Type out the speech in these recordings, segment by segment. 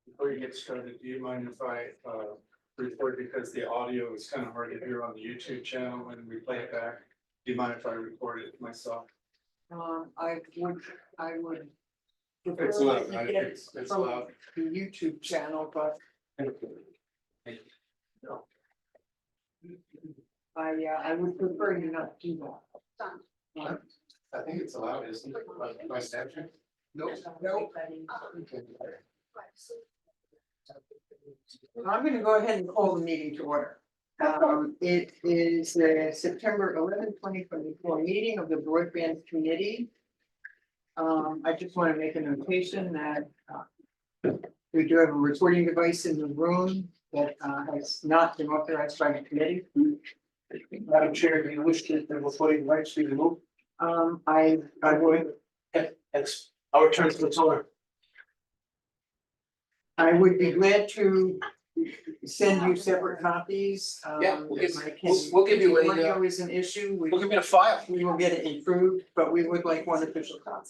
Before you get started, do you mind if I record, because the audio is kind of hard to hear on the YouTube channel when we play it back? Do you mind if I record it myself? I would. It's loud, right? It's From loud. the YouTube channel, but I would prefer you not do that. I think it's allowed, isn't it, by statute? Nope. I'm gonna go ahead and call the meeting to order. It is the September 11, 2024 meeting of the Broadband Committee. I just want to make a notation that we do have a recording device in the room that has not been authorized by the committee. Madam Chair, do you wish that the recording device be removed? I would. It's our turn to the floor. I would be glad to send you separate copies. Yeah, we'll give- if I can- we'll give you a, if audio is an issue, We'll give you a file. we will get it improved, but we would like one official copy.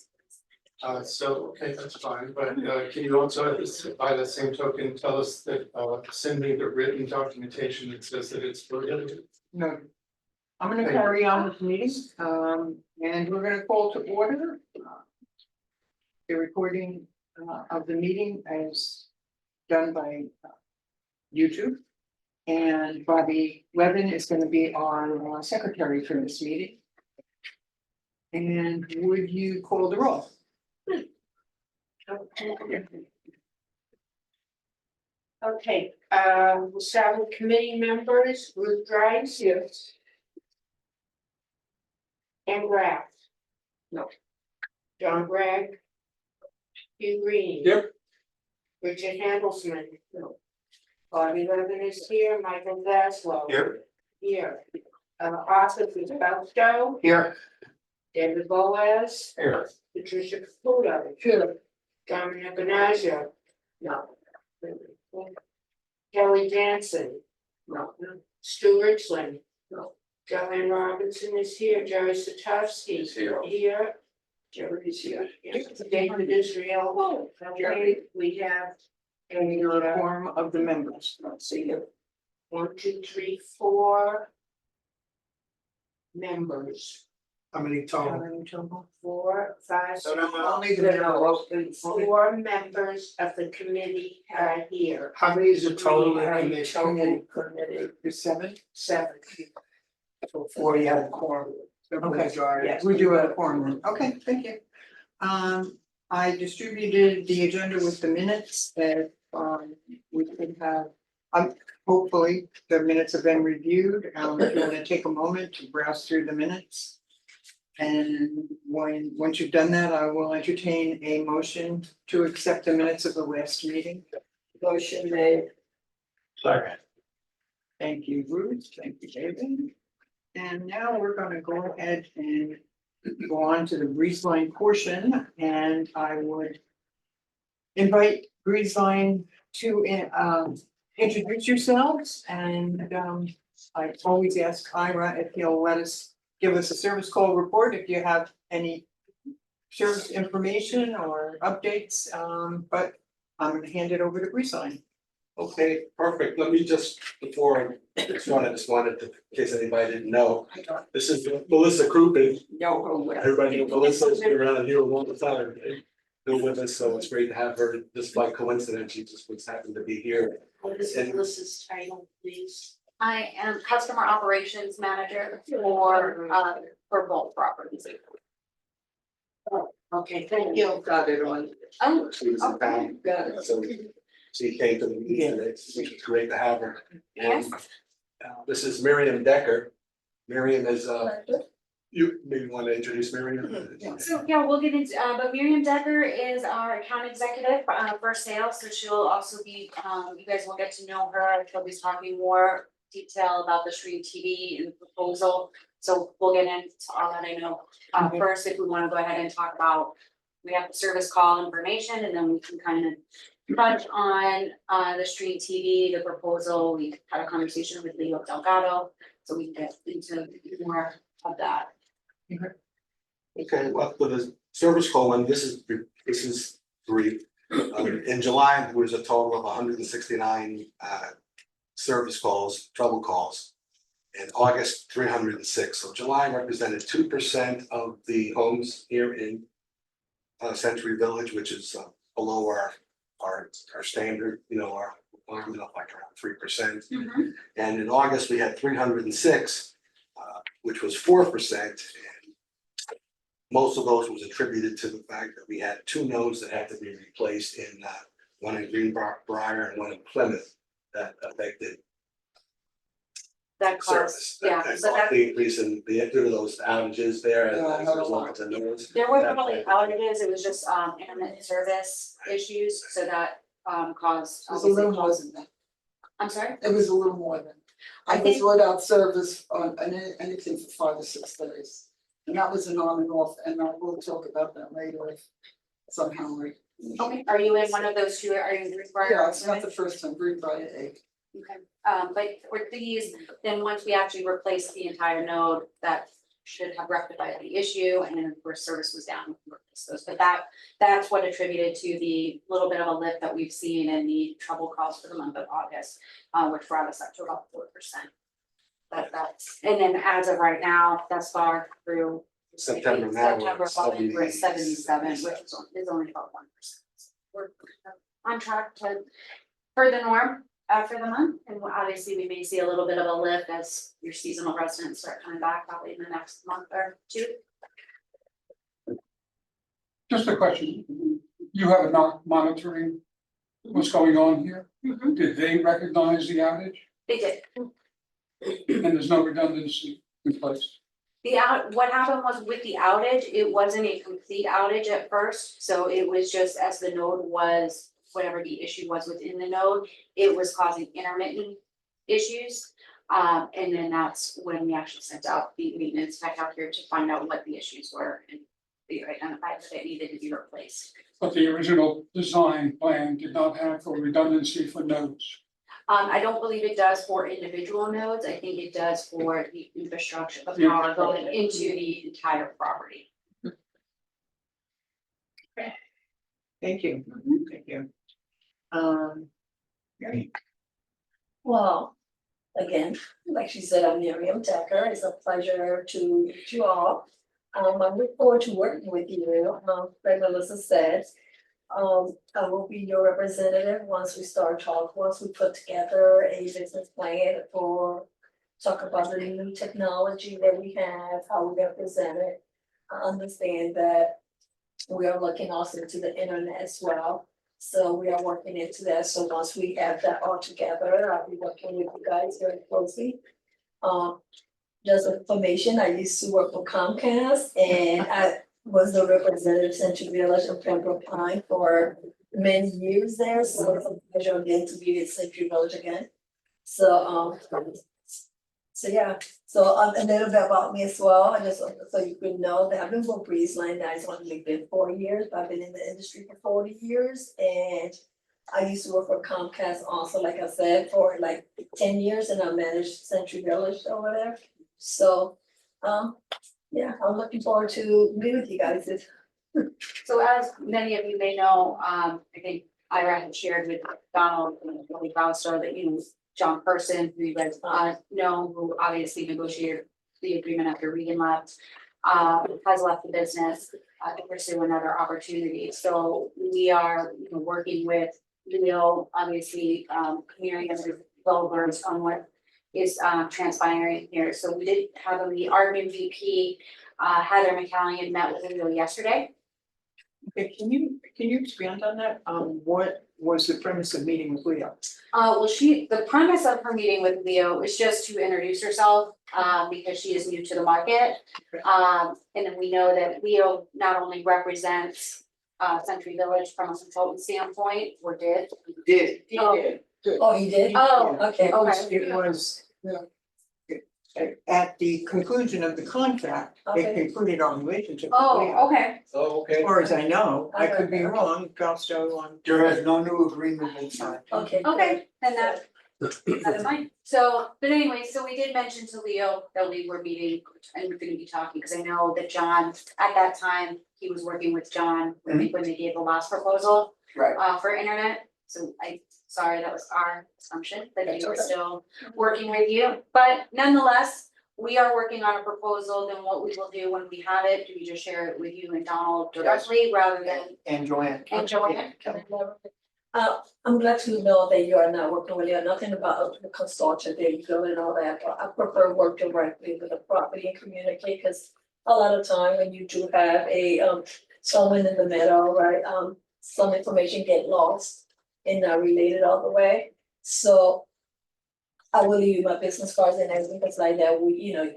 Okay, that's fine, but can you also, by the same token, tell us that send me the written documentation that says that it's prohibited? No. I'm gonna carry on with the meeting, and we're gonna call to order. The recording of the meeting as done by YouTube. And Bobby Levin is gonna be our secretary for this meeting. And would you call the roll? Okay, we'll start with committee members, Ruth Grimes, yes. Ann Graff. No. John Bragg. Hugh Green. Yep. Richard Handelsman. No. Bobby Levin is here, Michael Zaslow. Here. Here. Arthur Fausto, Here. David Boaz, Here. Patricia Caputo. Here. Dominic Benazio. No. Kelly Jansen. No. Stu Richland. No. Joanne Robinson is here, Jerry Satovsky. He's here. Here. Jerry's here. Yes. David Israel. Okay, we have A form of the members. let's see here. 1, 2, 3, 4 members. How many total? 4, 5, No, no, no. Only the Four members of the committee are here. How many is the total? We are in a this? total committee, There's 7. 7. So 4, you have a quorum. Okay, Yes. we do have a form then. Okay, thank you. I distributed the agenda with the minutes that we could have. Hopefully, the minutes have been reviewed. If you want to take a moment to browse through the minutes. And once you've done that, I will entertain a motion to accept the minutes of the last meeting. Motion made. Sorry. Thank you, Ruth. Thank you, David. And now we're gonna go ahead and go on to the breeze line portion, and I would invite breeze line to introduce yourselves, and I always ask Ira if he'll give us a service call report if you have any service information or updates, but I'm gonna hand it over to breeze line. Okay, perfect. Let me just, before I just wanted to, in case anybody didn't know, this is Melissa Crouppen. Everybody know Melissa's been around here a long time. Been with us, so it's great to have her. Just by coincidence, she just was happened to be here. What is Melissa's title, please? I am customer operations manager for both properties. Okay, thank you. Got it on. Oh, She was in town, Got it. so she came to the meeting today, which was great to have her. yes. This is Miriam Decker. Miriam is, you maybe want to introduce Miriam? So yeah, we'll get into, but Miriam Decker is our account executive for sales, so she'll also be, you guys will get to know her. She'll be talking more detail about the stream TV and the proposal. So we'll get into all that. I know, first, if we want to go ahead and talk about, we have the service call information, and then we can kind of touch on the stream TV, the proposal. We had a conversation with Leo Delgado, so we can get into more of that. Okay, well, for the service call one, this is brief. In July, there was a total of 169 service calls, trouble calls. In August, 306. So July represented 2% of the homes here in Century Village, which is below our standard, our requirement of like around 3%. And in August, we had 306, which was 4%. And most of those was attributed to the fact that we had 2 nodes that had to be replaced in one in Greenbrier and one in Plymouth that affected That caused, service. yeah, That so caused that, the increase in due to those outages there as a result of the nodes. there were probably outages, it was just intermittent service issues, so that caused. It was a little more than that. I'm sorry? It was a little more than. I I was think- without service on anything for 5 or 6 days. And that was an on and off, and I will talk about that later if somehow we. Okay, are you in one of those 2, are you in Greenbrier? Yeah, it's not the first time, Greenbrier 8. Okay, but for these, then once we actually replace the entire node, that should have rectified the issue, and then of course service was down, we replaced those, but that's what attributed to the little bit of a lift that we've seen in the trouble calls for the month of August, which brought us up to about 4%. That's, and then as of right now, thus far through September now, we're September, we're at 77, 77, which is only about 1%. We're on track to, for the norm, for the month, and obviously we may see a little bit of a lift as your seasonal residents start coming back probably in the next month or 2. Just a question, you have a not monitoring what's going on here, did they recognize the outage They did. and there's no redundancy in place? What happened was with the outage, it wasn't a complete outage at first, so it was just as the node was, whatever the issue was within the node, it was causing intermittent issues. And then that's when we actually sent out the maintenance tech out here to find out what the issues were, and they identified that it needed to be replaced. But the original design plan did not have for redundancy for nodes. I don't believe it does for individual nodes, I think it does for the infrastructure, the power going into the entire property. Thank you, thank you. Mary, Well, again, like she said, I'm Miriam Decker. It's a pleasure to meet you all. I look forward to working with you. Like Melissa said, I will be your representative once we start talking, once we put together a business plan for talk about the new technology that we have, how we're gonna present it. I understand that we are looking also into the internet as well. So we are working into that. So once we have that all together, I'll be working with you guys very closely. Just information, I used to work for Comcast and I was the representative Central Village of Pembroke Pine for many years there. So it's a pleasure again to be at Central Village again. So yeah, so a little bit about me as well, I just so you could know that I've been with Breezeline, now it's only been 4 years, but I've been in the industry for 40 years. And I used to work for Comcast also, like I said, for like 10 years, and I managed Century Village over there. So, yeah, I'm looking forward to meet with you guys. So as many of you may know, I think Ira had shared with Donald and Billy Ballister that John Person, who you guys know, who obviously negotiated the agreement after Regan left, has left the business to pursue another opportunity. So we are working with Leo, obviously, Mary as well versed on what is transpiring here. So we did have the Arvin VP, Heather McCallion met with Leo yesterday. okay, can you expand on that? What was the premise of meeting with Leo? Well, the premise of her meeting with Leo is just to introduce herself, because she is new to the market. And then we know that Leo not only represents Century Village from a consultant standpoint, or did. Did. Oh, you did? Oh, Okay. It was. At the conclusion of the contract, it Okay. concluded our relationship with Leo. Oh, okay. Oh, okay. As far as I know, I could be Okay. wrong, Goffstow on. There is no new agreement been signed. Okay. Okay, then that's fine. So, but anyway, so we did mention to Leo that we were meeting and we're gonna be talking, because I know that John, at that time, he was working with John when they gave the last proposal. Right. for internet. So sorry, that was our assumption, that That's we were okay. still working with you, but nonetheless, we are working on a proposal, then what we will do when we have it, do we just share it with you and Donald directly rather than And Joanne. and Joanne? I'm glad to know that you are not working with, you nothing about the consultant, they bill and all that, but I prefer work directly with the property and communicate, because a lot of time when you do have a, someone in the middle, right, some information get lost and not related all the way, so I will leave you my business cards and everything, because like that,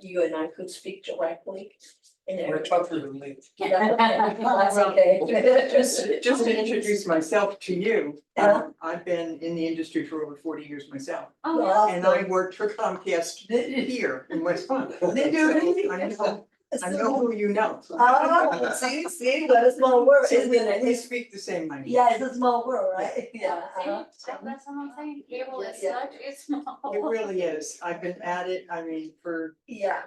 you and I could speak directly. And We're everything. tougher than me. That's okay. Just to introduce myself to you, I've been in the industry for over 40 years myself. Oh, And I worked for Comcast here in West Palm. I know who you know. Oh, see, what a small world, So isn't we it? speak the same language. Yeah, it's a small world, right? Yeah. That's what I'm saying, cable is Yeah. such a small. It really is. I've been at it, I mean, for Yeah,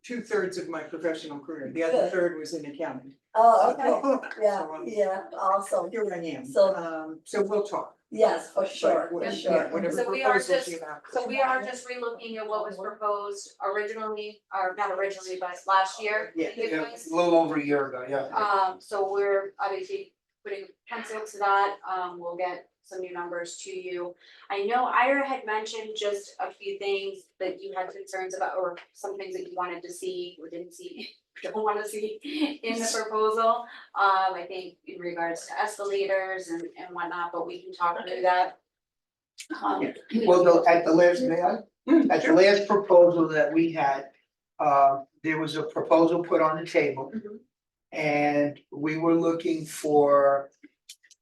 2/3 of my professional career. The other Good. third was in accounting. oh, okay, yeah, So, yeah, awesome, here I am. So- So we'll talk. yes, for But sure, what- for yeah, sure. Whatever So we are proposals just- you have. So we are just relooking at what was proposed originally, or not originally, but last year. Yeah, it Yeah, was. a little over a year ago, yeah. So we're obviously putting pencil to that, we'll get some new numbers to you. I know Ira had mentioned just a few things that you had concerns about, or some things that you wanted to see or didn't see, don't wanna see in the proposal. I think in regards to escalators and whatnot, but we can talk through that. Well, at the last, at the last proposal that we had, there was a proposal put on the table. Mhm. And we were looking for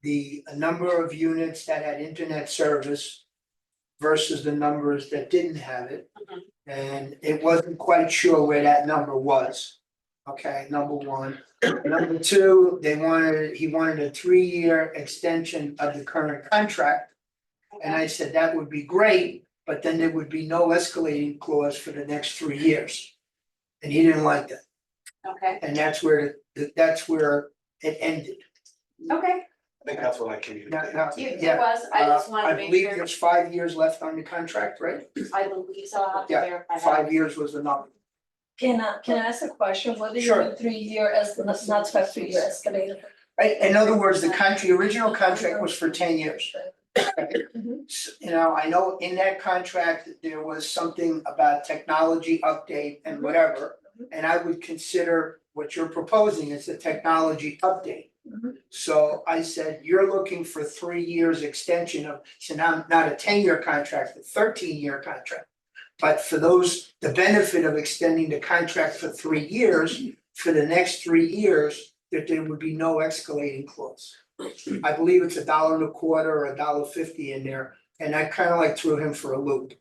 the number of units that had internet service versus the numbers that didn't have it. Mhm. And it wasn't quite sure where that number was. Okay, number one. Number two, he wanted a 3-year extension of the current contract. And I said that would be great, but then there would be no escalating clause for the next 3 years. And he didn't like that, Okay, and that's where it ended. okay, I think that's what I Now, communicated. now, it yeah, was, I just I wanted to make believe sure, there's 5 years left on the contract, right? I believe so, I'll have to Yeah, verify that. 5 years was the number. Can I ask a question, what do you Sure. mean 3-year not 3-year escalator? Right, in other words, the original contract was for 10 years. You know, I know in that contract, there was something about technology update and whatever. And I would consider what you're proposing as a technology update. Mhm. So I said, you're looking for 3 years extension of, so now not a 10-year contract, a 13-year contract. But for the benefit of extending the contract for 3 years, for the next 3 years, that there would be no escalating clause. I believe it's $1.25 or $1.50 in there, and I kind of like threw him for a loop.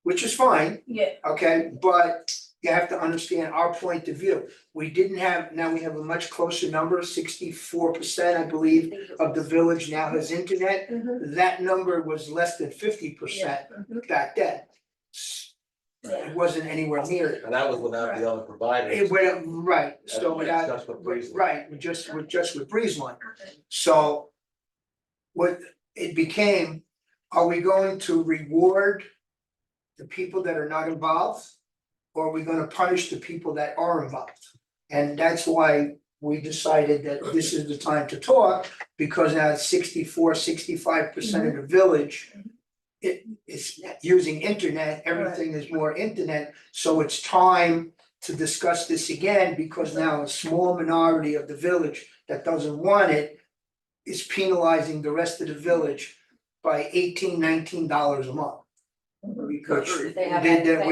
Which is fine, Yeah, okay, but you have to understand our point of view. Now we have a much closer number, 64%, I believe, of the village now has internet. Mhm. That number was less than 50% back then. yeah, It wasn't anywhere near it. And that was without the other providers. It went, right, so That's without, just with Breezeline. right, just with Breezeline. So what it became, are we going to reward the people that are not involved? Or are we gonna punish the people that are involved? And that's why we decided that this is the time to talk, because now it's 65% of the village. It is using internet, everything is more internet, so it's time to discuss this again, because now a small minority of the village that doesn't want it is penalizing the rest of the village by $18-19 a month. Which They have did that-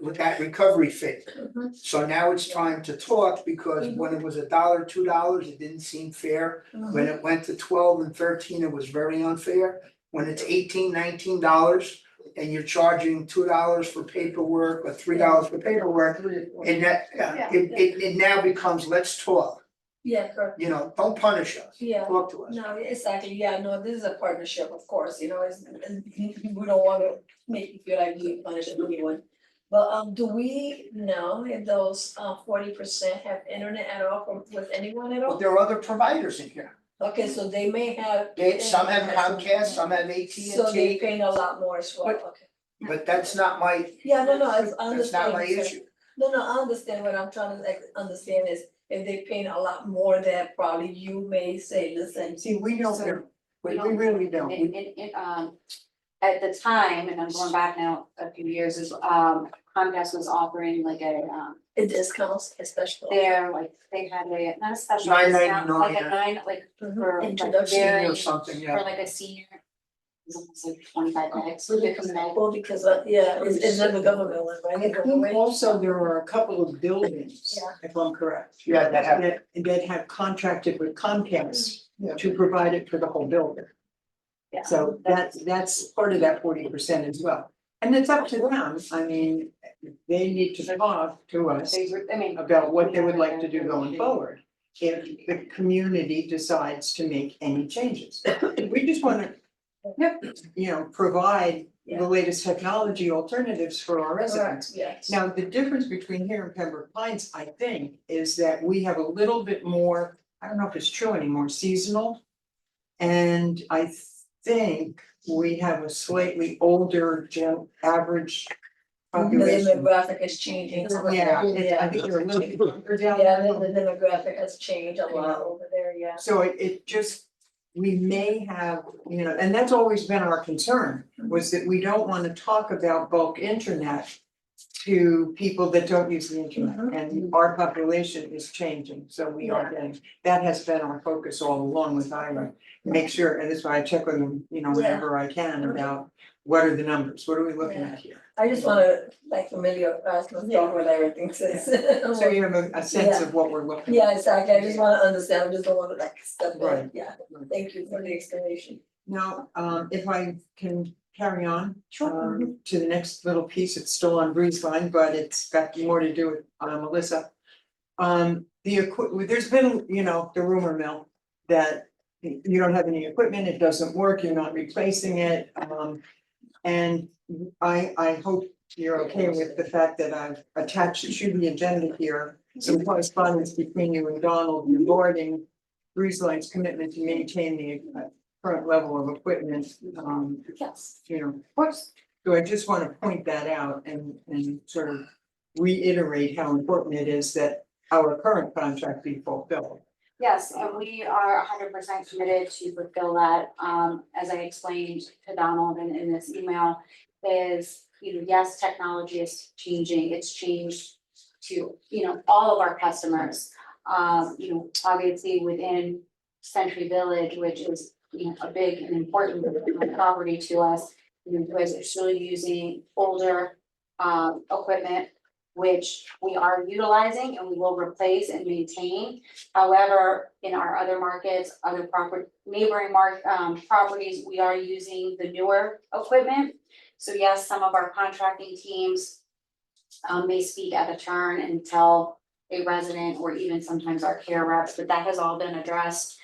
with that recovery fee. Mhm. So now it's time to talk, because when it was $1, $2, it didn't seem fair. When it went to 12 and 13, it was very unfair. When it's $18-19 and you're charging $2 for paperwork or $3 for paperwork, and that, it now becomes, let's talk, yeah, correct, don't punish us, yeah. talk to us. No, exactly, yeah, no, this is a partnership, of course, we don't wanna make you feel like we punish anyone. But do we know if those 40% have internet at all with anyone at But all? there are other providers in here. Okay, so they may have. Some have Comcast, some have So they AT&T, paying a lot more as well, But- okay. but that's not my, Yeah, no, I that's understand. not my sir. issue. No, I understand. What I'm trying to like understand is if they paying a lot more, then probably you may say, listen. See, we don't So, know, we really don't. At the time, and I'm going back now a few years, is Comcast was offering like a It discounts, especially. they're like, they had a, not a special discount, like a $9.99, nine, like for like Introduction very, Or something, for yeah. like a senior. It was almost like 25 bucks, so they come back. Well, because yeah, it's in the government one, right? I think also there are a couple of buildings, Yeah. if I'm correct. Yeah, that have- That have contracted with Comcast Yeah. to provide it for the whole building. Yeah. So that's part of that 40% as well. And it's up to them, I mean, they need to talk to us I mean. about what they would like to do going forward. If the community decides to make any changes. We just wanna, provide the latest technology alternatives for our residents. Correct, yes. Now, the difference between here and Pembroke Pines, I think, is that we have a little bit more, I don't know if it's true anymore, seasonal. And I think we have a slightly older average The population. demographic is changing. Yeah, I think they're a little bit younger down Yeah, there. the demographic has changed a lot over there, yeah. So it just, we may have, and that's always been our concern, was that we don't wanna talk about bulk internet to people that don't use the internet, and our population is changing, so we are getting, that has been our focus all along with Ira. Make sure, and that's why I check with them, whenever I can about what are the numbers, what are we looking at here? I just wanna familiarize myself with everything since. So you have a sense of what we're looking at. Yeah, exactly, I just wanna understand, I just don't wanna like step in, Right. yeah, thank you for the explanation. Now, if I can carry on. To the next little piece, it's still on Breezeline, but it's got more to do with Melissa. There's been, the rumor mill that you don't have any equipment, it doesn't work, you're not replacing it. And I hope you're okay with the fact that I've attached to the agenda here some correspondence between you and Donald regarding Breezeline's commitment to maintain the current level of equipment, Yes, of course. So I just want to point that out and sort of reiterate how important it is that our current contract be fulfilled. Yes, and we are 100% committed to fulfill that, as I explained to Donald in this email, is, yes, technology is changing, it's changed to, all of our customers. Obviously within Century Village, which is, a big and important property to us, you guys are still using older, equipment, which we are utilizing and we will replace and maintain. However, in our other markets, other neighboring properties, we are using the newer equipment. So yes, some of our contracting teams may speak at a turn and tell a resident or even sometimes our care reps, but that has all been addressed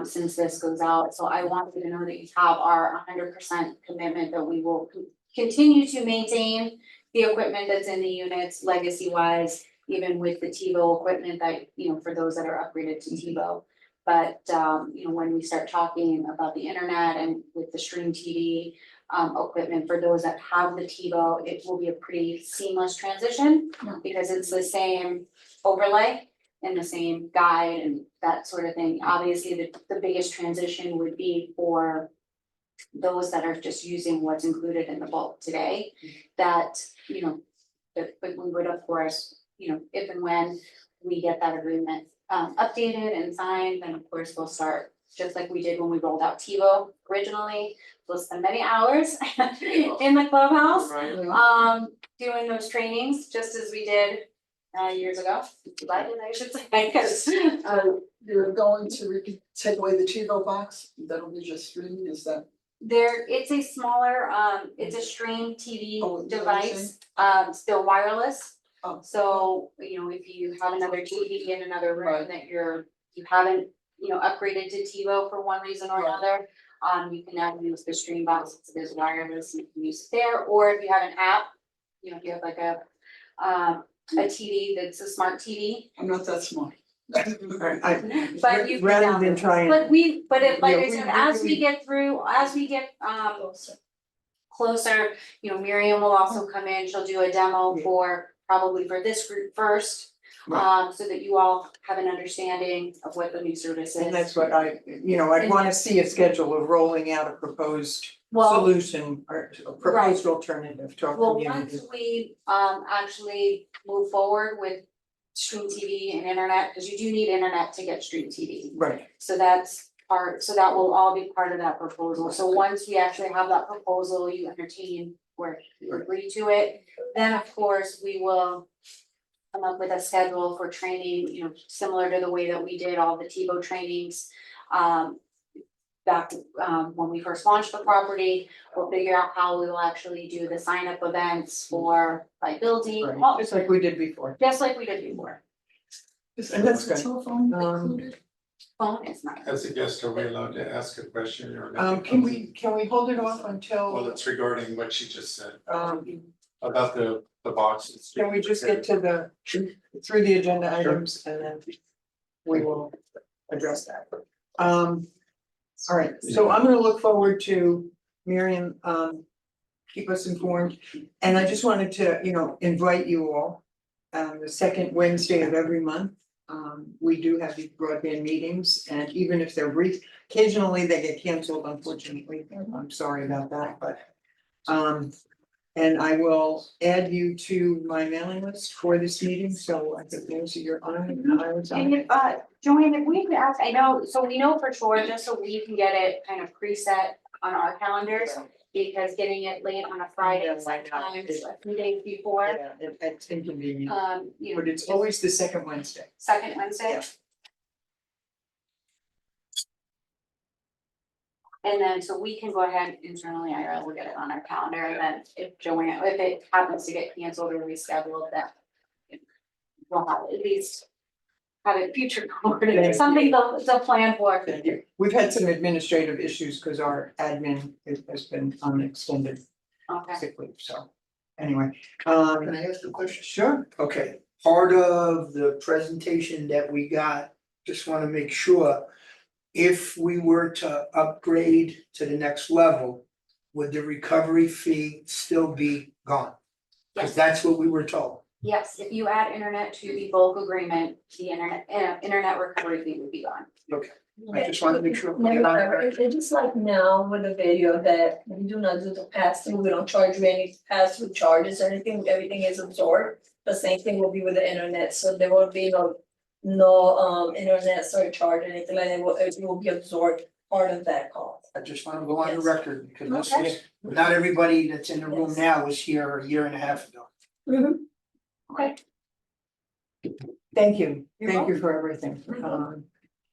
since this goes out. So I want you to know that you have our 100% commitment that we will continue to maintain the equipment that's in the units legacy wise, even with the TiVo equipment that, for those that are upgraded to TiVo. But, when we start talking about the internet and with the Stream TV equipment, for those that have the TiVo, it will be a pretty seamless transition because it's the same overlay and the same guide and that sort of thing. Obviously, the biggest transition would be for those that are just using what's included in the bulk today, that, but we would, of course, if and when we get that agreement updated and signed, then of course we'll start, just like we did when we rolled out TiVo originally. We'll spend many hours in the clubhouse, doing those trainings, just as we did years ago, I should say, because You're going to take away the TiVo box, that'll be just streaming, is that? it's a smaller, it's a Stream TV Oh, is that device, still wireless. Oh. So, if you have another TV in another room Right. that you haven't, upgraded to TiVo for one reason or Right. another, you can now use the Stream box, it's wireless, you can use it there, or if you have an app, if you have like a TV that's a smart TV. I'm not that smart. But you can Rather download than it. try and. But like Yeah, I said, as we get closer, you know, Miriam will also come in, she'll do a demo Yeah. probably for this group first. Right. So that you all have an understanding of what the new service is. And that's what I'd wanna see a schedule of rolling out a proposed Well, solution or a proposed alternative to our well, community. once we actually move forward with stream TV and internet, because you do need internet to get stream TV. Right, So that will all be part of that proposal. So once we actually have that proposal, you entertain or you agree to it, then of course, we will come up with a schedule for training, you know, similar to the way that we did all the TiVo trainings. Back when we first launched the property, we'll figure out how we will actually do the sign up events for like building, right, just like we did before. just like we did before. And that's good. Telephone Um, included? Phone is not. As a guest, are we allowed to ask a question or? make a can comment? we hold it off Well, until, it's regarding what she just said about about the boxes. can we just get to through the agenda items and then we will address that. All right, so I'm gonna look forward to Miriam, keep us informed. And I just wanted to, invite you all, the second Wednesday of every month. We do have these broadband meetings and even if they're brief, occasionally they get canceled, unfortunately. I'm sorry about that, but, and I will add you to my mailing list for this meeting, so I think Nancy, you're on it and I was on And it. if, Joanne, if we could ask, I know, so we know for sure, just so we can get it kind of preset on our calendars. Because getting it late on a Friday, Yeah, I know. sometimes a few days before, Yeah, it's inconvenient, you but know, it's always the second Wednesday. second Wednesday. Yeah. And then, so we can go ahead internally, I will get it on our calendar, and then if Joanne, if it happens to get canceled or rescheduled, that. We'll have at least have a future coordinate, something to plan for. Thank you. We've had some administrative issues because our admin has been on extended Okay, sick leave, so anyway, Can I ask a question? sure. Okay, part of the presentation that we got, just wanna make sure. If we were to upgrade to the next level, would the recovery fee still be gone? Cause yes, that's what we were told. yes, if you add internet to the bulk agreement, the internet recovery fee would be gone. I just wanted to make sure. It's just like now with the video that we do not do the pass through, we don't charge you any pass through charges or anything, everything is absorbed. The same thing will be with the internet, so there will be no internet surcharge or anything like that, it will be absorbed part of that cost. I just wanna go on the Yes. record, because this Okay. is, not everybody that's in the room Yes. now was here a year and a half ago. Okay. Thank you, You're thank you for everything.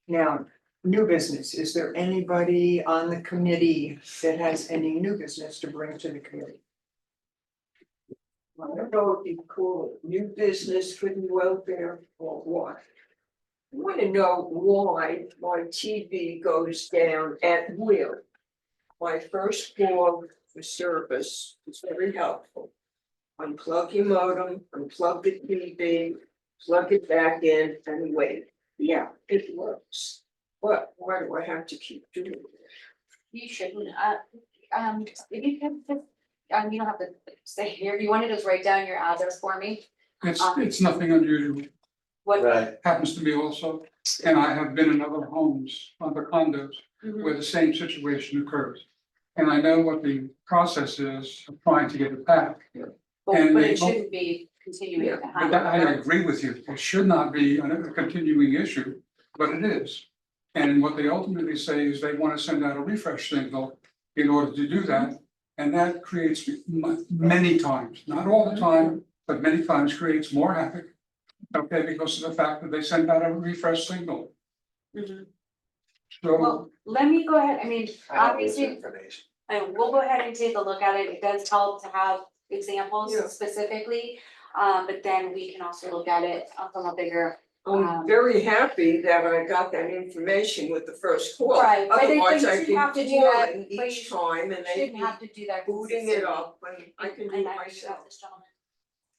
Now, new business, is there anybody on the committee that has any new business to bring to the committee? I don't know if you call it new business for the welfare or what. I wanna know why my TV goes down at will. My first call for service was very helpful. Unplug your modem, unplug the TV, plug it back in and wait. Yeah, it works. But why do I have to keep doing it? You shouldn't, if you can, you don't have to stay here, you wanna just write down your address for me? It's nothing unusual, What? Right, happens to me also, and I have been in other homes, other condos, Mhm. where the same situation occurs. And I know what the process is of trying to get it back. But And but they it don't- shouldn't be continuing to But happen. I agree with you, it should not be a continuing issue, but it is. And what they ultimately say is they want to send out a refresh signal in order to do that. And that creates many times, not all the time, but many times creates more havoc. Okay, because of the fact that they send out a refresh signal. Mhm. So Well, let me go ahead, I mean, I have this obviously, information. and we'll go ahead and take a look at it, it does help to have examples Yeah. specifically. But then we can also look at it from a bigger. I'm very happy that I got that information with the first call. Right, but you Otherwise I shouldn't can have to do call that, in but each you time and they Shouldn't be have to do that booting it consistently. up and I can do And it I do myself. have this gentleman.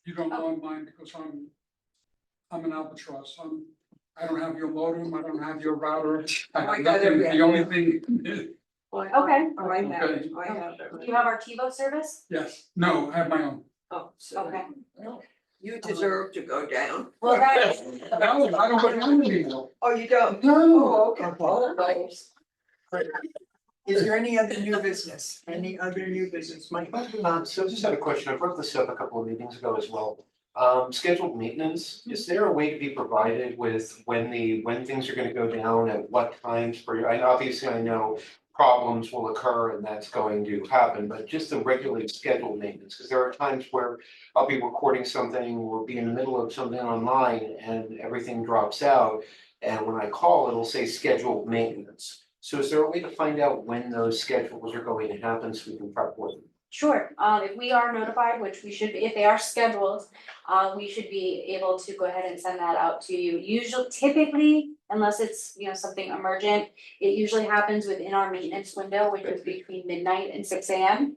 you don't want mine because I'm an albatross, I don't have your modem, I don't have your router, I I have got nothing, it. the only thing, Okay. I have it, I have Do it. you have our TiVo service? yes, no, I have my own. Oh, so Okay. you deserve to go down. Well, that. No, I don't have any anymore. Oh, you don't? No. Oh, okay. Okay. Is there any other new business? Any other new business, Mike? So I just had a question, I brought this up a couple of meetings ago as well. Scheduled maintenance, is there a way to be provided with when things are gonna go down, at what times for your, obviously I know problems will occur and that's going to happen, but just the regularly scheduled maintenance, because there are times where I'll be recording something, or be in the middle of something online and everything drops out. And when I call, it'll say scheduled maintenance. So is there a way to find out when those schedules are going to happen so we can prep for them? Sure, if we are notified, which we should be, if they are scheduled, we should be able to go ahead and send that out to you. Usually, typically, unless it's, you know, something emergent, it usually happens within our maintenance window, which is between midnight and 6 AM.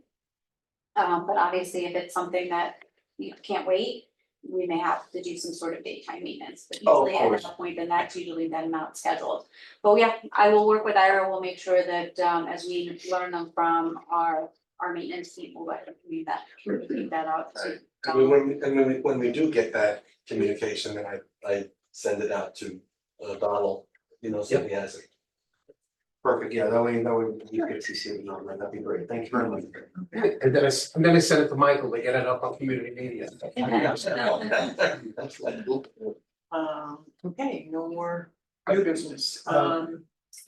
But obviously, if it's something that you can't wait, we may have to do some sort of daytime maintenance, but Oh, of usually at course. that point, then that's usually then not scheduled. But yeah, I will work with Ira, we'll make sure that, as we learn them from our maintenance team, we'll let them communicate that out to. And when we do get that communication, then I send it out to Donald, you know, so he has it. Perfect, yeah, that way you can CC the number, that'd be great, thank you very much. And then I sent it to Michael to get it up on community media. That's like, oop. Okay, no more new business. I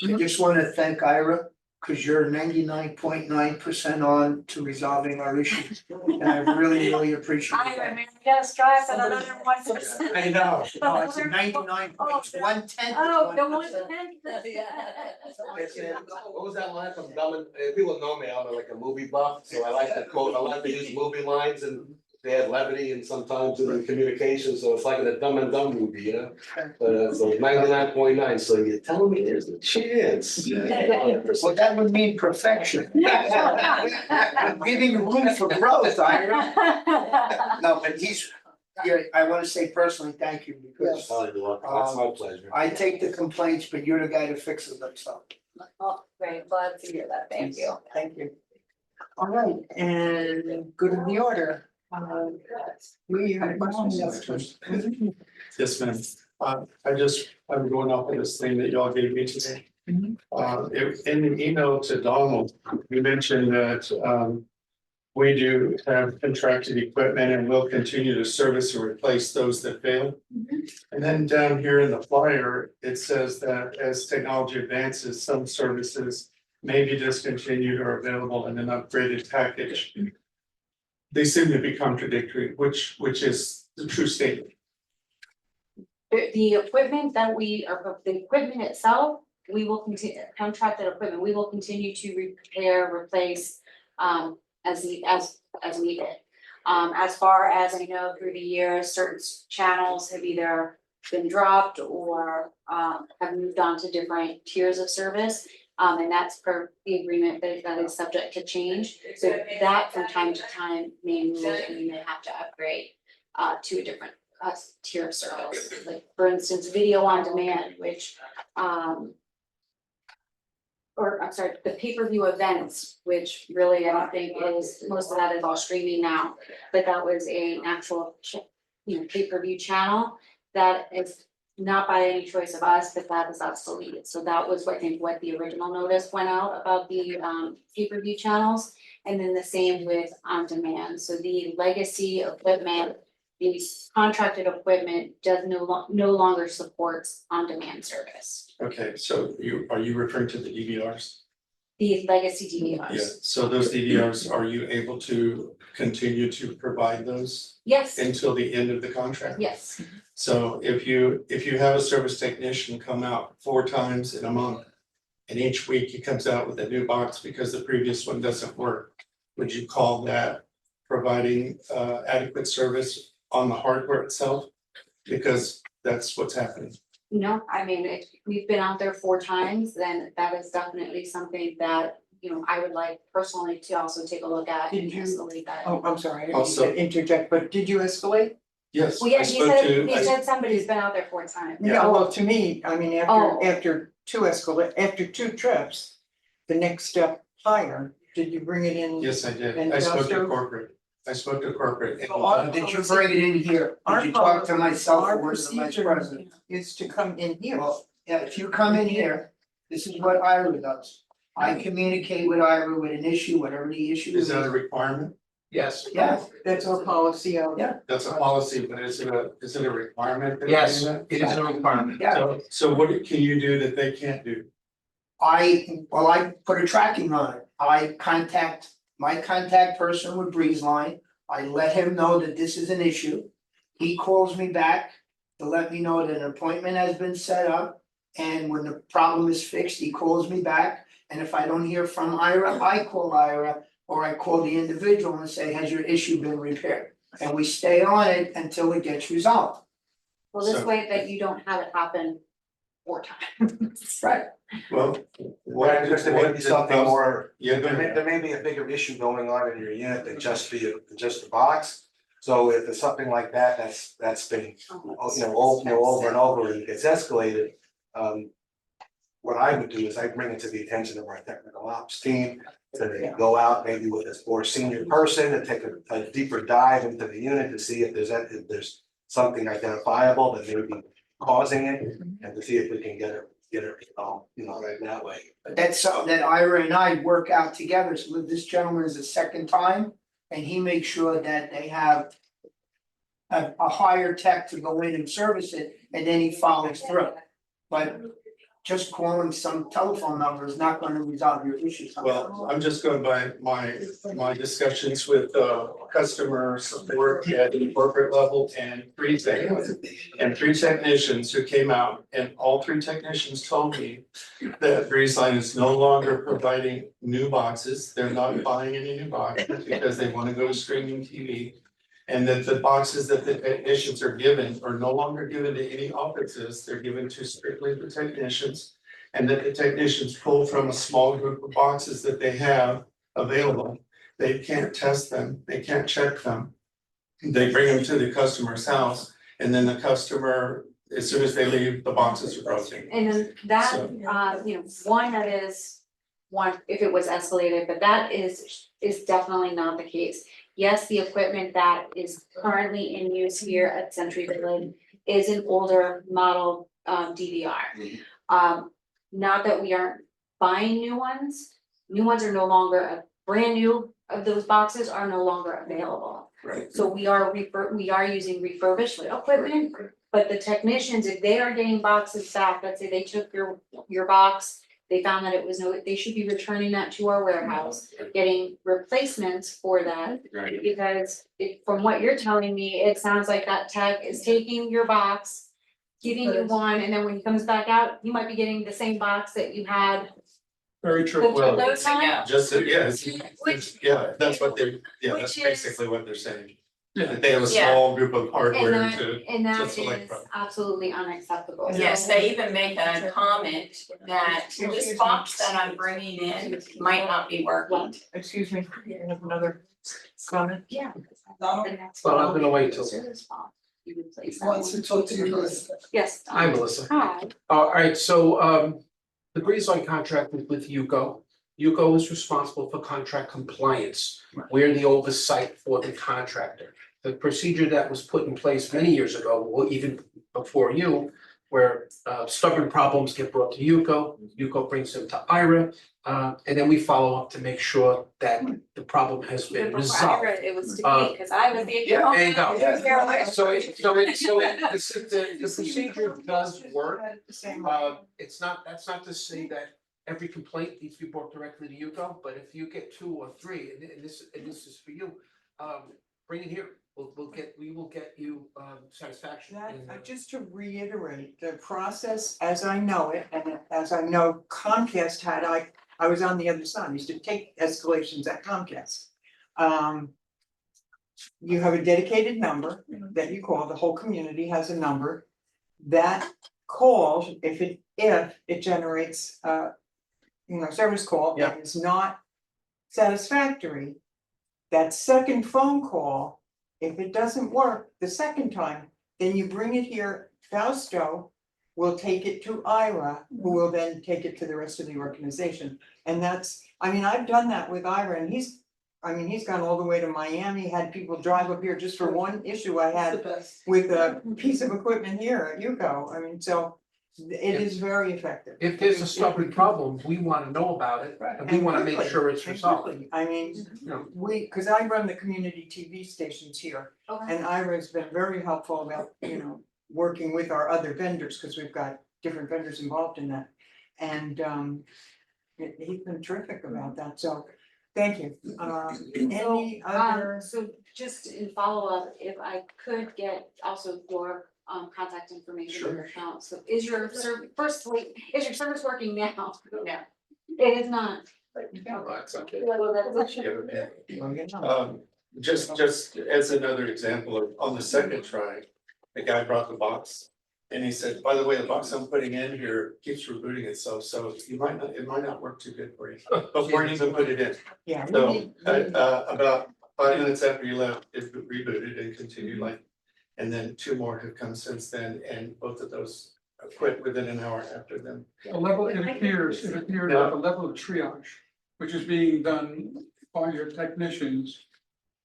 just wanna thank Ira, cause you're 99.9% on to resolving our issues. And I really appreciate Ira, that. man, we gotta strive for another 1%. I know, no, it's 99, it's 1/10. Oh, the 1%. What was that line from Dumb and, people know me, I'm like a movie buff, so I like to quote, I like to use movie lines and they had levity and sometimes in the communication, so it's like in a Dumb and Dumb movie, you know? But so 99.9, so you're telling me there's a chance. Well, that would mean perfection. I'm giving you room for growth, Ira. No, but yeah, I wanna say personally, thank you, because Oh, you're welcome. That's my pleasure. I take the complaints, but you're the guy that fixes them, so, Oh, great, glad to hear that, thank you. thank you. All right, and good in the order. We had a question. Yes, ma'am. I'm going off of this thing that y'all gave me today. Mhm. In the email to Donald, you mentioned that, we do have contracted equipment and will continue to service or replace those that fail. And then down here in the flyer, it says that as technology advances, some services may be discontinued or available in an upgraded package. They seem to be contradictory, which is the true statement. The equipment that the equipment itself, we will continue, contracted equipment, we will continue to repair, replace, as needed. As far as I know, through the years, certain channels have either been dropped or, have moved on to different tiers of service. And that's per the agreement that is subject to change, so that from time to time may move and you may have to upgrade, to a different tier of service, like for instance, video on demand, which or I'm sorry, the pay-per-view events, which really I don't think is, most of that is all streaming now, but that was an actual pay-per-view channel that is not by any choice of us, but that is obsolete. So that was I think what the original notice went out about the pay-per-view channels, and then the same with on demand. So the legacy equipment, the contracted equipment does no longer supports on-demand service. Okay, so are you referring to the DVRs? The legacy Yeah, DVRs. so those DVRs, are you able to continue to provide those Yes, until the end of the contract? yes, So if you have a service technician come out 4 times in a month, and each week he comes out with a new box because the previous one doesn't work, would you call that providing adequate service on the hardware itself? Because that's what's happening. no, I mean, if we've been out there 4 times, then that is definitely something that, I would like personally to also take a look at and Did you- escalate that. Oh, I'm sorry, I didn't mean Also- to interject, but did you escalate? Yes, Well, yeah, I he spoke said, to, he said somebody's been out there 4 times. Yeah, well, to me, I mean, Oh. after after 2 trips, the next step higher, did you bring it in? yes, I did. And I spoke to Joshua? corporate. I spoke to corporate. and- So our Did you bring it in here? Our Did you talk to policy- myself our or was the vice procedure president? Is to come in here. Well, yeah, if you come in here, this is what Ira does. I communicate with Ira with an issue, whatever the issue Is is. that a requirement? Yes. Yeah, That's our policy of. Yeah. That's a policy, but is it a requirement? that they Yes, do that? it is a requirement. yeah. So what can you do that they can't do? I put a tracking on it. I contact my contact person with BreezeLine. I let him know that this is an issue. He calls me back to let me know that an appointment has been set up. And when the problem is fixed, he calls me back. And if I don't hear from Ira, I call Ira or I call the individual and say, has your issue been repaired? And we stay on it until it gets resolved. Well, this So- way that you don't have it happen 4 times. Right. Well. Right, because there may be something more, Yeah, go ahead. there may be a bigger issue going on in your unit than just the box. So if there's something like that, that's been, over and over and it gets escalated. What I would do is I bring it to the attention of our technical ops team. To go out maybe with a more senior person and take a deeper dive into the unit to see if there's something identifiable that may be causing it. And to see if we can get it resolved, right that way. But that's something that Ira and I work out together, so this gentleman is the second time, and he makes sure that they have. A higher tech to go in and service it, and then he follows through. But just calling some telephone number is not gonna resolve your issues. Well, I'm just going by my discussions with customer support at the corporate level and 3 technicians who came out, and all 3 technicians told me that BreezeLine is no longer providing new boxes. They're not buying any new boxes because they want to go to streaming TV. And that the boxes that the technicians are given are no longer given to any offices, they're given to strictly the technicians. And that the technicians pull from a small group of boxes that they have available. They can't test them, they can't check them. They bring them to the customer's house, and then the customer, as soon as they leave, the boxes are broken. And then that, So- one that is, one, if it was escalated, but that is definitely not the case. Yes, the equipment that is currently in use here at Century Village is an older model DVR. Not that we aren't buying new ones are no longer, brand new of those boxes are no longer available. Right. So we are using refurbished equipment, but the technicians, if they are getting boxes back, let's say they took your box. They found that it was they should be returning that to our warehouse, getting replacements for that. Right. Because from what you're telling me, it sounds like that tech is taking your box, giving you one, and then when he comes back out, you might be getting the same box that you had. Very true. Well, Those times. Just, that's what that's which is- basically what they're saying. Yeah. That they have a Yeah. small group of hardware And to. that just select is from. absolutely unacceptable. Yes, they even make a comment that this box that I'm bringing in might not be working. Excuse me, you have another comment? Yeah. Donald? The next Well, I'm one gonna wait is till- service box. You replace that Wants one. to talk to you, Melissa. Yes. Hi, Melissa. Hi. All right, so the BreezeLine contract is with Yuko. Yuko is responsible for contract compliance. We're the oversight for the contractor. The procedure that was put in place many years ago, or even before you, where stubborn problems get brought to Yuko brings them to Ira, and then we follow up to make sure that the problem has Even been before I resolved. read it, it was to me, because I was the. Yeah, there you go. Yeah. The procedure does work. It's not, that's not to say that every complaint needs to be brought directly to Yuko, but if you get 2 or 3, and this is for you, bring it here. We will get you satisfaction. Just to reiterate, the process as I know it, and as I know Comcast had, I was on the other side, I used to take escalations at Comcast. You have a dedicated number that you call, the whole community has a number. That call, if it generates service call that is not satisfactory. That second phone call If it doesn't work the second time, then you bring it here, Fausto will take it to Ira, who will then take it to the rest of the organization. And that's, I mean, I've done that with Ira and he's gone all the way to Miami, had people drive up here just for one issue I had with a piece of equipment here at UCO. I mean, so it is very effective. If there's a stubborn problem, we wanna know about it, and we wanna make sure it's resolved. Exactly. I mean, You know, cause I run the community TV stations here. Okay. And Ira's been very helpful about, working with our other vendors, cause we've got different vendors involved in that. And he's been terrific about that, so thank you. Any other? So just in follow-up, if I could get also your contact information on your account, so is your is your service working now? No. It is not. That's okay. Well, that's- Just as another example of, on the second try, the guy brought the box. And he said, by the way, the box I'm putting in here keeps rebooting itself, so it might not work too good for you, before you even put it in. Yeah. So, about 5 minutes after you left, it rebooted and continued like. And then 2 more have come since then, and both of those quit within an hour after them. A level, it appears like a level of triage, which is being done by your technicians,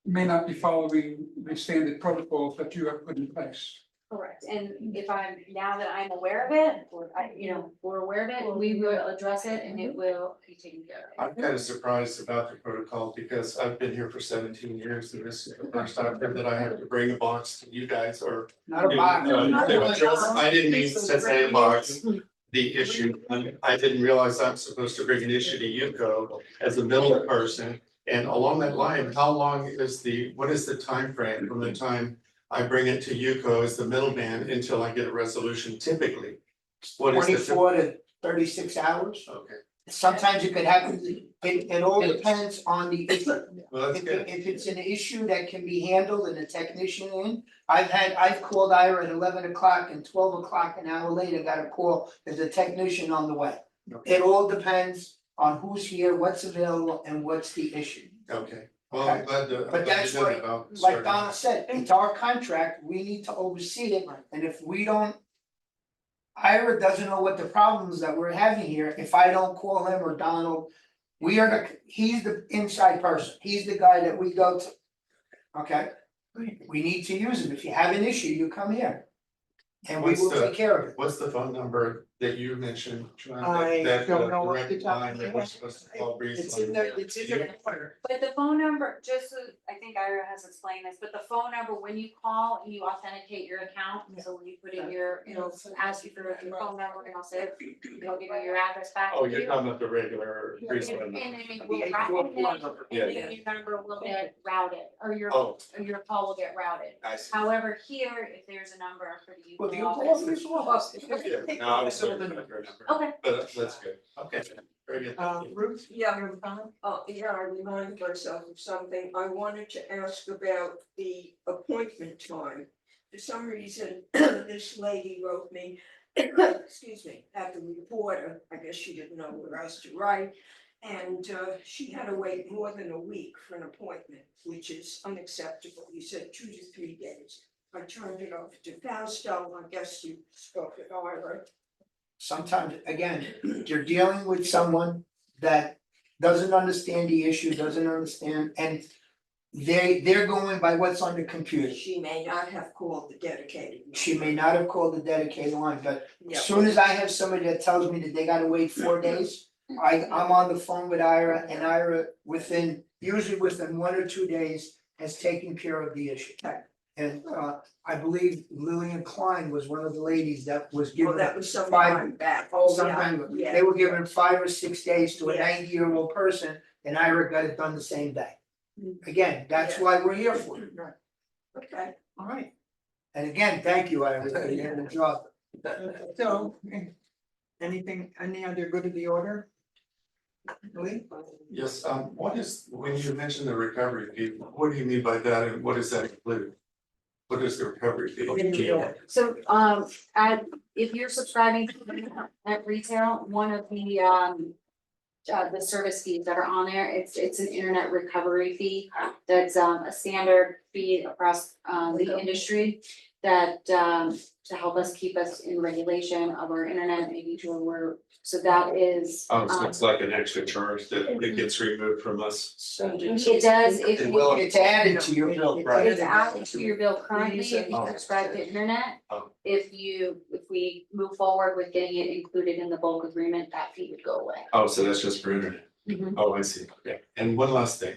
may not be following the standard protocols that you have put in place. Correct, and if now that I'm aware of it, or we're aware of it, we will address it and it will be taken care of. I'm kind of surprised about the protocol because I've been here for 17 years and this is the first time that I have to bring a box to you guys or. Not a box. I didn't mean to say a box, the issue, I didn't realize I'm supposed to bring an issue to Yuko as a middle person. And along that line, how long is what is the time frame from the time I bring it to Yuko as the middleman until I get a resolution typically? What is the? 24 to 36 hours. Okay, Sometimes it could happen, it all depends on the issue. well, that's good. If it's an issue that can be handled and a technician in, I've called Ira at 11 o'clock and 12 o'clock, an hour later, got a call, there's a technician on the way. It all depends on who's here, what's available, and what's the issue. Okay, well, I'm glad to. But that's I'm glad what- to know about Like starting. Donna said, it's our contract, we need to oversee it, and if we don't. Ira doesn't know what the problems that we're having here, if I don't call him or Donald, he's the inside person, he's the guy that we go to. Okay, we need to use him, if you have an issue, you come here. And we What's will the- take care of it. What's the phone number that you mentioned? Joanne, I that don't the know off the direct top of line my that we're head. supposed to call Breeze It's in line? the corner. But the phone number, just so, I think Ira has explained this, but the phone number, when you call, you authenticate your account, so when you put in it'll ask you for your phone number, and I'll say, it'll give you your address back. Oh, to you're you. talking about the regular Breeze And line. then number. it will route it, and then your number will get routed, or your Oh, call will get routed. I see. However, here, if there's a number for the Well, the office. Yeah, no, I was looking for a number. Okay. But that's good, okay, very good. Ruth? Yeah. You have a comment? Yeah, I reminded myself of something. I wanted to ask about the appointment time. For some reason, this lady wrote me, excuse me, at the reporter, I guess she didn't know what else to write. And she had to wait more than a week for an appointment, which is unacceptable. You said 2 to 3 days. I turned it over to Fausto, I guess you spoke with Ira. Sometimes, again, you're dealing with someone that doesn't understand the issue, doesn't understand, and they're going by what's on the computer. She may not have called the dedicated. She may not have called the dedicated line, but Yeah. as soon as I have somebody that tells me that they gotta wait 4 days, I'm on the phone with Ira, and Ira usually within 1 or 2 days has taken care of the issue. And I believe Lillian Klein was one of the ladies that was Well, given that was some 5 time back. Oh, yeah, sometime, yeah. they were given 5 or 6 days to a Yeah. 90-year-old person, and Ira got it done the same day. Again, that's Yeah. why we're here for it. Okay. All right. And again, thank you, Ira, for doing the job. So, any other good of the order? Lee? Yes, when you mentioned the recovery fee, what do you mean by that and what does that include? What is the recovery fee? So, if you're subscribing at retail, one of the, the service fees that are on there. It's an internet recovery fee. That's a standard fee across the industry that to help us keep us in regulation of our internet, making sure so that is. Oh, so it's like an extra charge that gets removed from us. It does if It you. will. It's added to your bill. It's added to your bill currently if you Oh. subscribe to internet. Oh. If we move forward with getting it included in the bulk agreement, that fee would go away. Oh, so that's just for internet. Mhm. Oh, I see. Okay. And one last thing.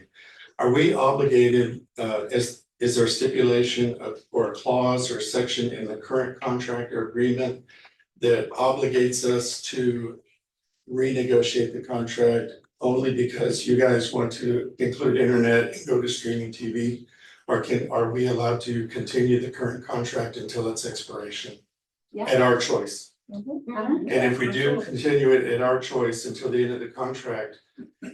Are we obligated, is there stipulation of, or a clause or section in the current contract or agreement that obligates us to renegotiate the contract only because you guys want to include internet and go to streaming TV? Or are we allowed to continue the current contract until its expiration? Yeah. At our choice? Mhm. And if we do continue it at our choice until the end of the contract,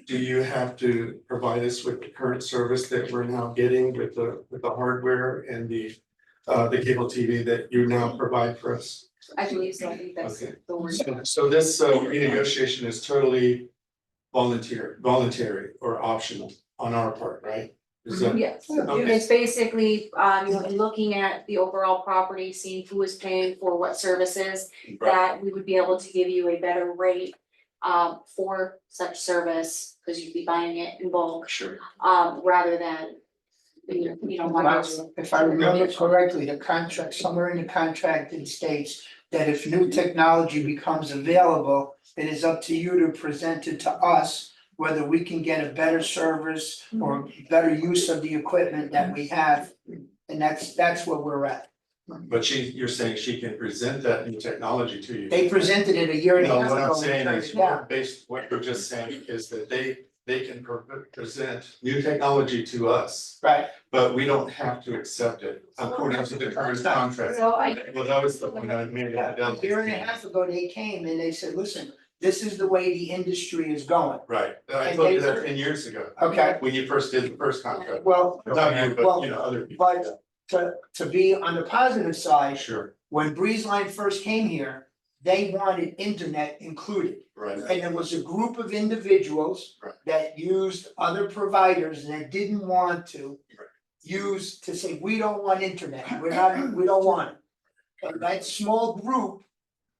do you have to provide us with the current service that we're now getting with the hardware and the cable TV that you now provide for us? I believe so, I think that's Okay. the word. So this renegotiation is totally voluntary or optional on our part, right? Is that? Yes, Okay. it's basically, looking at the overall property, seeing who is paying for what services, Right. that we would be able to give you a better rate for such service, because you'd be buying it in bulk, Sure. rather than one house. If I remember correctly, the contract, somewhere in the contract it states that if new technology becomes available, it is up to you to present it to us, whether we can get a better service or better use of the equipment that we have. And that's where we're at. But you're saying she can present that new technology to you? They presented it a year and a No, half what ago. I'm saying and is, turned it down. based, what you're just saying is that they can present new technology to us, Right, but we don't have to accept it according to the current contract. So Well, that was the point I made. a year and a half ago, they came and they said, listen, this is the way the industry is going. Right, I And told you they- that 10 years ago, Okay, when you first did the first contract, well, not you, but you know, other people. but to be on the positive side, Sure, when Breezeline first came here, they wanted internet included. right, And there was a group of individuals Right. that used other providers that didn't want to Right. use to say, we don't want internet, we don't want it. And that small group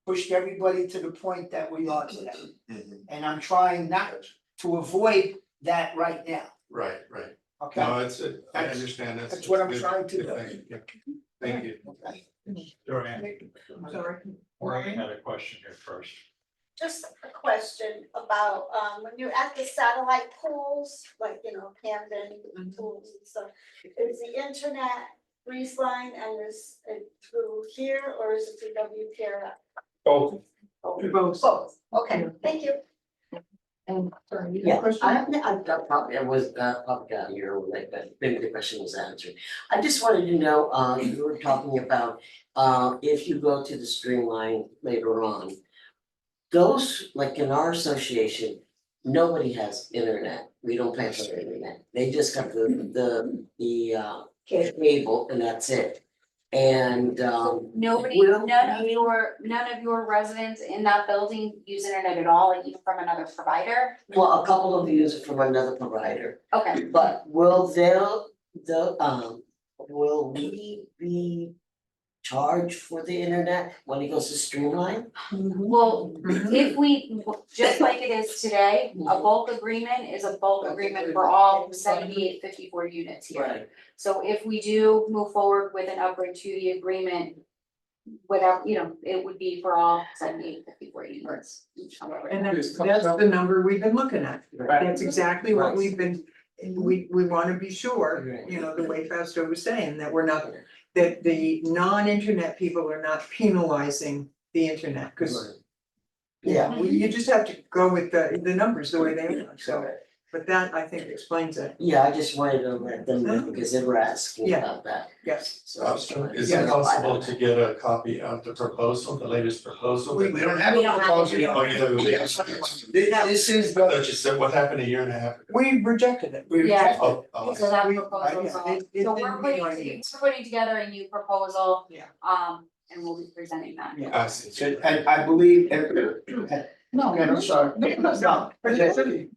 pushed everybody to the point that we are today. Mhm. And I'm trying not to avoid that right now, right. okay? No, I understand, That's what I'm good. trying to do. Thank you. Thank you. Okay. Sorry. Maureen had a question here first. Just a question about, when you're at the satellite pools, like, Camden pools and stuff. Is the internet Breezeline and is it through here or is it through WPRF? Both. Both, okay, thank you. And, sorry, you had a Yeah, question? I was probably got here late, but maybe the question was answered. I just wanted to know, you were talking about, if you go to the Streamline later on. Those, like in our association, nobody has internet, we don't pay for the internet, they just got the cable and that's it. And Nobody, Well, none of your residents in that building use internet at all, like even from another provider? well, a couple of you use it from another provider. Okay, But will we be charged for the internet when it goes to Streamline? well, if we, just like it is today, a bulk agreement is a bulk agreement for all 7854 units here. Right. So if we do move forward with an upgrade to the agreement, whatever, it would be for all 7854 units. However. And that's the number we've been looking at. Right. That's exactly what Right. we've been, we wanna be sure, Right. the way Fausto was saying, that we're not, that the non-internet people are not penalizing the internet, cause. Yeah, you just have to go with the numbers the way they are, so, but that I think explains it, Yeah, I just wanted to let them know because they were asking Yeah. about that, yes. so. I was trying to Is it clarify possible that. to get a copy of the proposal, the latest proposal? We don't have We a don't have proposal. it. Oh, you have a- This is I thought you said what happened a year and a half ago. We rejected it. we Yeah. rejected. Oh, So that We- proposal is all, it so didn't we're meet our needs. putting together a new proposal. Yeah. And we'll be presenting that. I see. And I believe No, Okay, I'm sorry. no.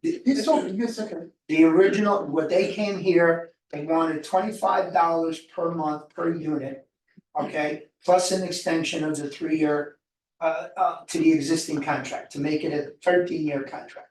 He's talking, he's second. The original, what they came here, they wanted $25 per month per unit. Okay, plus an extension of the 3-year to the existing contract, to make it a 13-year contract.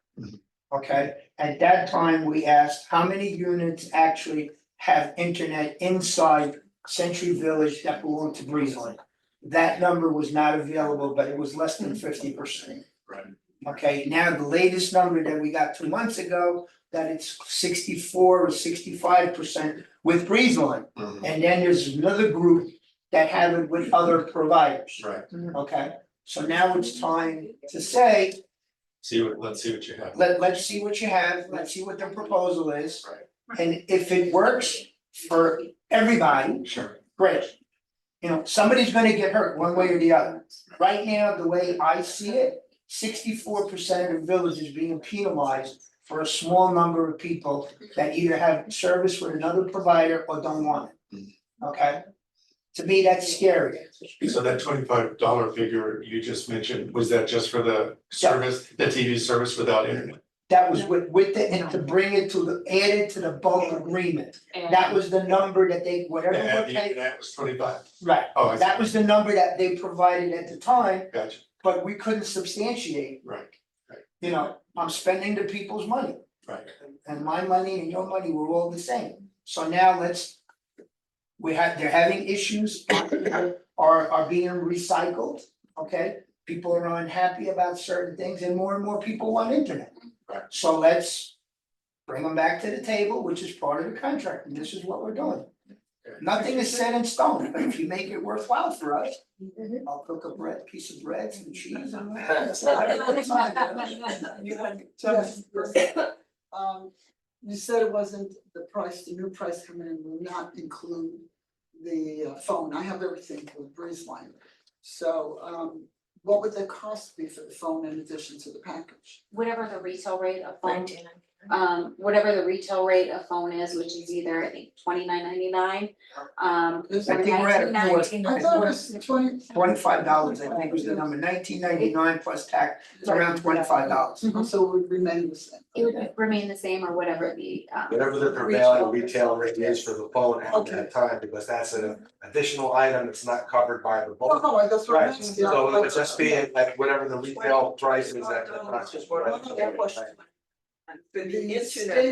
Okay, at that time, we asked how many units actually have internet inside Century Village that belong to Breezeline. That number was not available, but it was less than 50%. Right. Okay, now the latest number that we got 2 months ago, that it's 64 or 65% with Breezeline. And then there's another group that have it with other providers. Right, Okay, so now it's time to say, let's see what you have. let's see what you have, let's see what the proposal is. Right. And if it works for everybody, Sure. great. You know, somebody's gonna get hurt one way or the other. Right now, the way I see it, 64% of the village is being penalized for a small number of people that either have service with another provider or don't want it. Okay? To me, that's scary. So that $25 figure you just mentioned, was that just for the service, the TV service without internet? That was with the, and to bring it to the, added to the bulk agreement. That was the number that they, whatever And we're the paying, internet was 25. right, Oh, I see. that was the number that they provided at the time, Gotcha, but we couldn't substantiate, right, you know, I'm spending the people's money. right. And my money and your money were all the same, so now they're having issues, people are being recycled, okay? People are unhappy about certain things and more people want internet. Right. So let's bring them back to the table, which is part of the contract, and this is what we're doing. Nothing is set in stone, but if you make it worthwhile for us, I'll cook a piece of bread, some cheese. You said it wasn't the price, the new price coming in will not include the phone. I have everything with Breezeline. So, what would the cost be for the phone in addition to the package? Whatever the retail rate of phone, whatever the retail rate of phone is, which is either, I think, $29.99. I think we're at a $19.99. I thought it was $25, I think was the number, $19.99 plus tax, it's around $25. So it would remain the same. It would remain the same or whatever the Whatever the prevailing retail rate is for the phone at that time, because that's an additional item that's not covered by the bulk. Oh, that's what I'm Right, asking. so it would just be at whatever the retail price is at the time. For the The internet,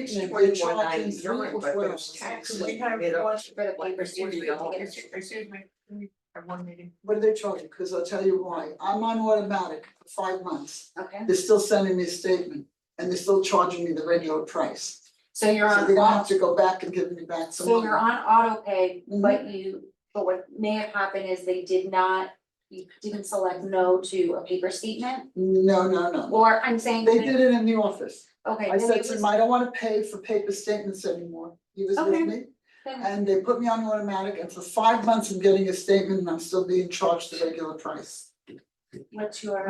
statement we're it's charging $21.99, but those taxes. we have made up one for the paper stamps, we have to get $40. Excuse me, we have one meeting. What are they charging? Cause I'll tell you why. I'm on automatic for 5 months. Okay, They're still sending me a statement and they're still charging me the regular price. so you're So on, they don't have to go back and give me back some so money. you're on auto pay, but what may have happened is they did not, you didn't select no to a paper statement, No. or I'm saying. They did it in the office. Okay, I then said it to was, him, I don't wanna pay for paper statements anymore. He was Okay. with me. then And they put me on automatic and for 5 months I'm getting a statement and I'm still being charged the regular price. what's your,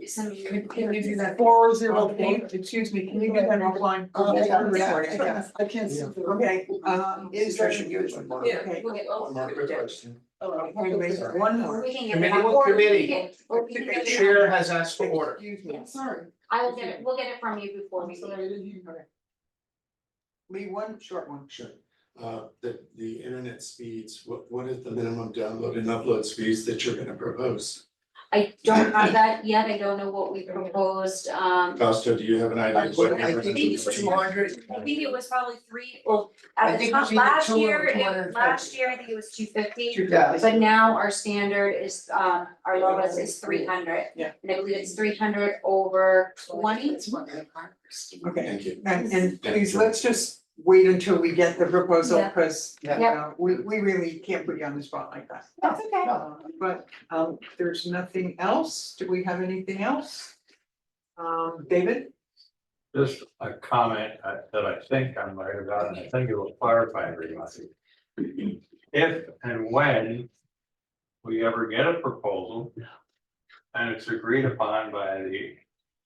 some. Can you do that? 404. Excuse me, can you get that offline? I can't see. the- Okay, is there? Okay. We'll get, One more quick question. Anyways, one more. we can get Committee it, with or we committee. can, or we can get it. Chair has asked for order. Excuse me. Sorry. I will get it, we'll get it from you before we Sorry, I leave. didn't hear. Lee, one short one. Sure. The internet speeds, what is the minimum download and upload speeds that you're gonna propose? I don't have that yet, I don't know what we proposed, Costa, do you have an idea? of what you're I gonna think do? it's 200. I think it was probably three, well, I at the think it top, was either last 2 or year, 250. last year, I think it was 250. 2,000. But now our standard is, our lowest is 300. Yeah. And I believe it's 300 over 20. Okay, Thank you. and please, let's just wait until we get the proposal, Yeah. because Yeah. we really can't put you on the spot like that. That's okay. But there's nothing else, do we have anything else? David? Just a comment that I think I'm right about, and I think it will clarify everybody. If and when we ever get a proposal and it's agreed upon by the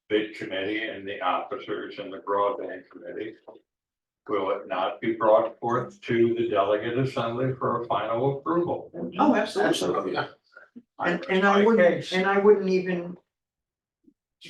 bid committee and the officers and the broadband committee, will it not be brought forth to the delegate assembly for a final approval? Oh, absolutely. Absolutely. And I wouldn't even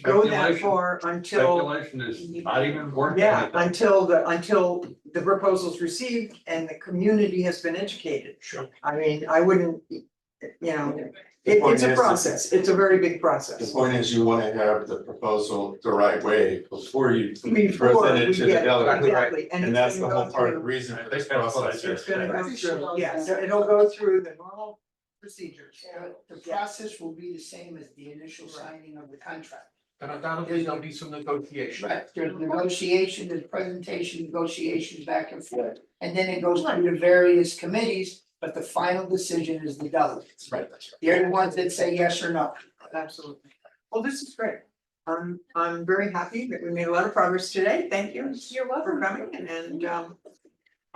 go that far until. Speculation is not even worth. Yeah, until the proposal's received and the community has been educated. Sure. I mean, I wouldn't, The point it's a is- process, it's a very big The process. point is you wanna have the proposal the right way before you Before present we it to the get, delegate. exactly, and And it's that's the gonna whole go part of the through, reason for this I think that's what I process. said. it's gonna go Appreciate through, all yes, that. it'll go through the normal procedures. The process will be the same as the initial signing of the contract. And undoubtedly, there'll be some negotiation. Right, there's negotiation, there's presentation, negotiations back and forth, and then it goes through the various committees, but the final decision is the delegates. Right, that's right. They're the ones that say yes or no. Absolutely. Well, this is great. I'm very happy that we made a lot of progress today. Thank you You're for welcome. coming and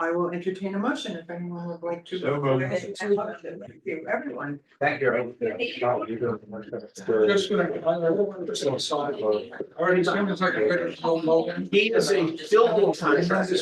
I will entertain a motion if anyone would like to. So moved. Thank you, everyone. Thank you. Just gonna, already seems like a good. He is a building contractor.